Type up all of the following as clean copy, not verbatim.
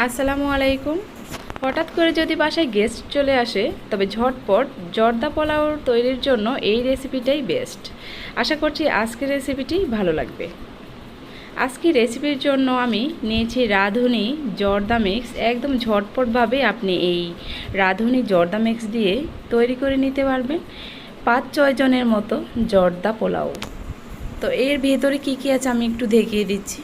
আসসালামু আলাইকুম। হঠাৎ করে যদি বাসায় গেস্ট চলে আসে তবে ঝটপট জর্দা পোলাও তৈরির জন্য এই রেসিপিটাই বেস্ট। আশা করছি আজকের রেসিপিটি ভালো লাগবে। আজকের রেসিপির জন্য আমি নিয়েছি রাঁধুনি জর্দা মিক্স। একদম ঝটপটভাবে আপনি এই রাঁধুনি জর্দা মিক্স দিয়ে তৈরি করে নিতে পারবেন 5-6 জনের মতো জর্দা পোলাও। তো এর ভেতরে কি কি আছে আমি একটু দেখিয়ে দিচ্ছি।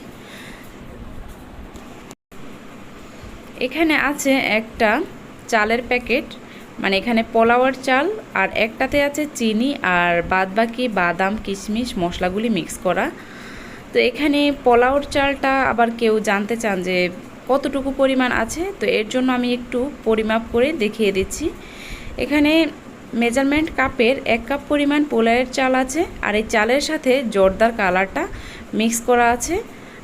এখানে আছে একটা চালের প্যাকেট, মানে এখানে পোলাওয়ের চাল, আর একটাতে আছে চিনি আর বাদবাকি বাদাম কিশমিশ মশলাগুলি মিক্স করা। তো এখানে পোলাওর চালটা আবার কেউ জানতে চান যে কতটুকু পরিমাণ আছে, তো এর জন্য আমি একটু পরিমাপ করে দেখিয়ে দিচ্ছি। এখানে মেজারমেন্ট কাপের 1 কাপ পরিমাণ পোলাওয়ের চাল আছে, আর এই চালের সাথে জর্দার কালারটা মিক্স করা আছে।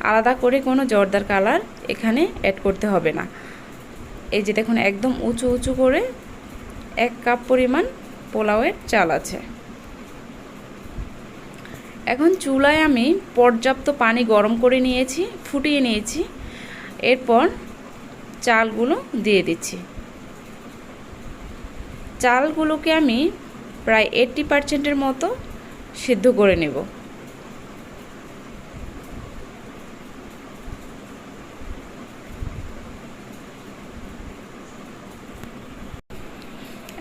আলাদা করে কোনো জর্দার কালার এখানে অ্যাড করতে হবে না। এই যে দেখুন একদম উঁচু উঁচু করে 1 কাপ পরিমাণ পোলাওয়ের চাল আছে। এখন চুলায় আমি পর্যাপ্ত পানি গরম করে নিয়েছি, ফুটিয়ে নিয়েছি। এরপর চালগুলো দিয়ে দিচ্ছি। চালগুলোকে আমি প্রায় 80% মতো সিদ্ধ করে নেব।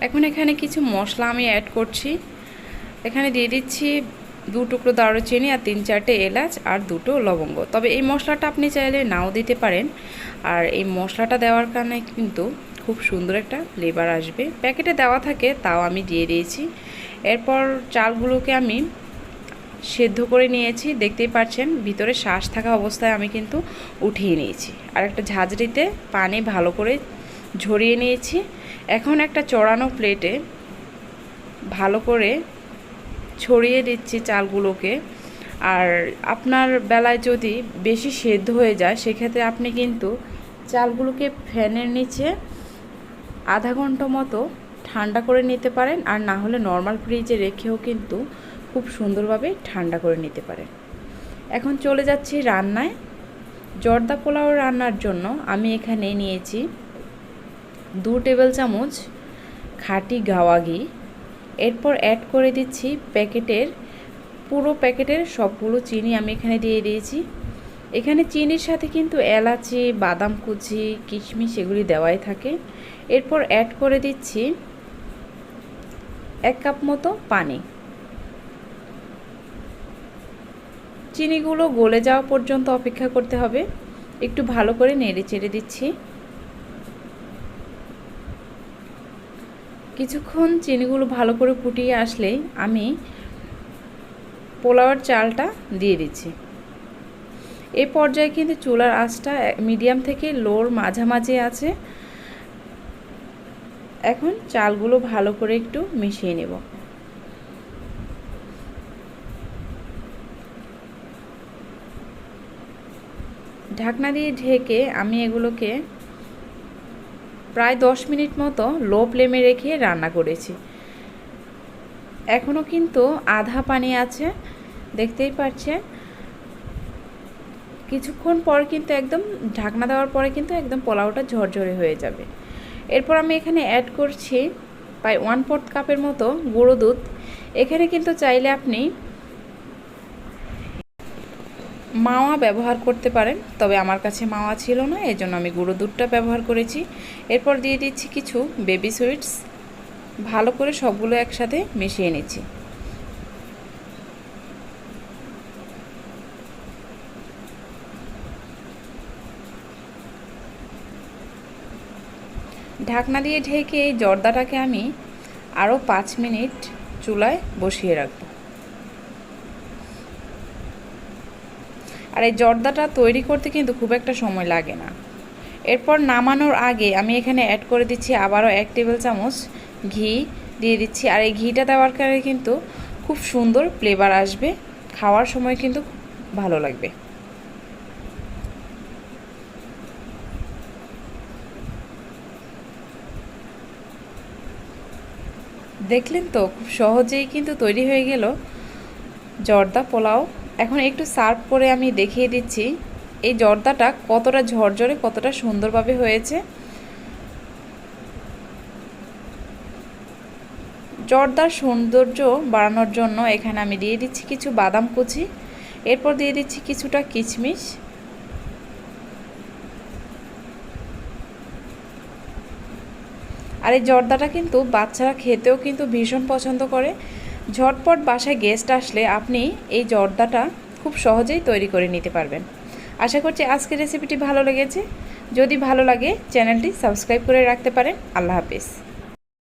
এখন এখানে কিছু মশলা আমি অ্যাড করছি। এখানে দিয়ে দিচ্ছি 2 টুকরো দারুচিনি আর 3-4টে এলাচ আর 2টো লবঙ্গ। তবে এই মশলাটা আপনি চাইলে নাও দিতে পারেন, আর এই মশলাটা দেওয়ার কারণে কিন্তু খুব সুন্দর একটা ফ্লেভার আসবে। প্যাকেটে দেওয়া থাকে, তাও আমি দিয়ে দিয়েছি। এরপর চালগুলোকে আমি সেদ্ধ করে নিয়েছি, দেখতেই পাচ্ছেন ভিতরে শ্বাস থাকা অবস্থায় আমি কিন্তু উঠিয়ে নিয়েছি। আর একটা ঝাঁঝরিতে পানি ভালো করে ঝরিয়ে নিয়েছি। এখন একটা চড়ানো প্লেটে ভালো করে ছড়িয়ে দিচ্ছি চালগুলোকে। আর আপনার বেলায় যদি বেশি সেদ্ধ হয়ে যায় সেক্ষেত্রে আপনি কিন্তু চালগুলোকে ফ্যানের নিচে আধা ঘন্টা মতো ঠান্ডা করে নিতে পারেন, আর না হলে নর্মাল ফ্রিজে রেখেও কিন্তু খুব সুন্দরভাবে ঠান্ডা করে নিতে পারেন। এখন চলে যাচ্ছি রান্নায়। জর্দা পোলাও রান্নার জন্য আমি এখানে নিয়েছি 2 টেবিল চামচ খাঁটি গাওয়া ঘি। এরপর অ্যাড করে দিচ্ছি পুরো প্যাকেটের সবগুলো চিনি আমি এখানে দিয়ে দিয়েছি। এখানে চিনির সাথে কিন্তু এলাচি বাদাম কুচি কিশমিশ এগুলি দেওয়াই থাকে। এরপর অ্যাড করে দিচ্ছি 1 কাপ মতো পানি। চিনিগুলো গলে যাওয়া পর্যন্ত অপেক্ষা করতে হবে। একটু ভালো করে নেড়ে চেড়ে দিচ্ছি। কিছুক্ষণ চিনিগুলো ভালো করে ফুটিয়ে আসলেই আমি পোলাওয়ের চালটা দিয়ে দিচ্ছি। এই পর্যায়ে কিন্তু চুলার আঁচটা মিডিয়াম থেকে লোর মাঝামাঝি আছে। এখন চালগুলো ভালো করে একটু মিশিয়ে নেব। ঢাকনা দিয়ে ঢেকে আমি এগুলোকে প্রায় 10 মিনিট মতো লো ফ্লেমে রেখে রান্না করেছি। এখনও কিন্তু আধা পানি আছে, দেখতেই পাচ্ছেন। কিছুক্ষণ পর কিন্তু একদম ঢাকনা দেওয়ার পরে কিন্তু একদম পোলাওটা ঝরঝরে হয়ে যাবে। এরপর আমি এখানে অ্যাড করছি প্রায় 1/4 কাপের মতো গুঁড়ো দুধ। এখানে কিন্তু চাইলে আপনি মাওয়া ব্যবহার করতে পারেন, তবে আমার কাছে মাওয়া ছিল না, এই জন্য আমি গুঁড়ো দুধটা ব্যবহার করেছি। এরপর দিয়ে দিচ্ছি কিছু বেবি সুইটস। ভালো করে সবগুলো একসাথে মিশিয়ে নিচ্ছি। ঢাকনা দিয়ে ঢেকে এই জর্দাটাকে আমি আরও 5 মিনিট চুলায় বসিয়ে রাখব। আর এই জর্দাটা তৈরি করতে কিন্তু খুব একটা সময় লাগে না। এরপর নামানোর আগে আমি এখানে অ্যাড করে দিচ্ছি আবারও 1 টেবিল চামচ ঘি দিয়ে দিচ্ছি। আর এই ঘিটা দেওয়ার কারণে কিন্তু খুব সুন্দর ফ্লেভার আসবে, খাওয়ার সময় কিন্তু ভালো লাগবে। দেখলেন তো, খুব সহজেই কিন্তু তৈরি হয়ে গেল জর্দা পোলাও। এখন একটু সার্ভ করে আমি দেখিয়ে দিচ্ছি এই জর্দাটা কতটা ঝরঝরে, কতটা সুন্দরভাবে হয়েছে। জর্দার সৌন্দর্য বাড়ানোর জন্য এখানে আমি দিয়ে দিচ্ছি কিছু বাদাম কুচি, এরপর দিয়ে দিচ্ছি কিছুটা কিশমিশ, আর এই জর্দাটা কিন্তু বাচ্চারা খেতেও কিন্তু ভীষণ পছন্দ করে। ঝটপট বাসায় গেস্ট আসলে আপনি এই জর্দাটা খুব সহজেই তৈরি করে নিতে পারবেন। আশা করছি আজকের রেসিপিটি ভালো লেগেছে। যদি ভালো লাগে চ্যানেলটি সাবস্ক্রাইব করে রাখতে পারেন। আল্লাহ হাফেজ।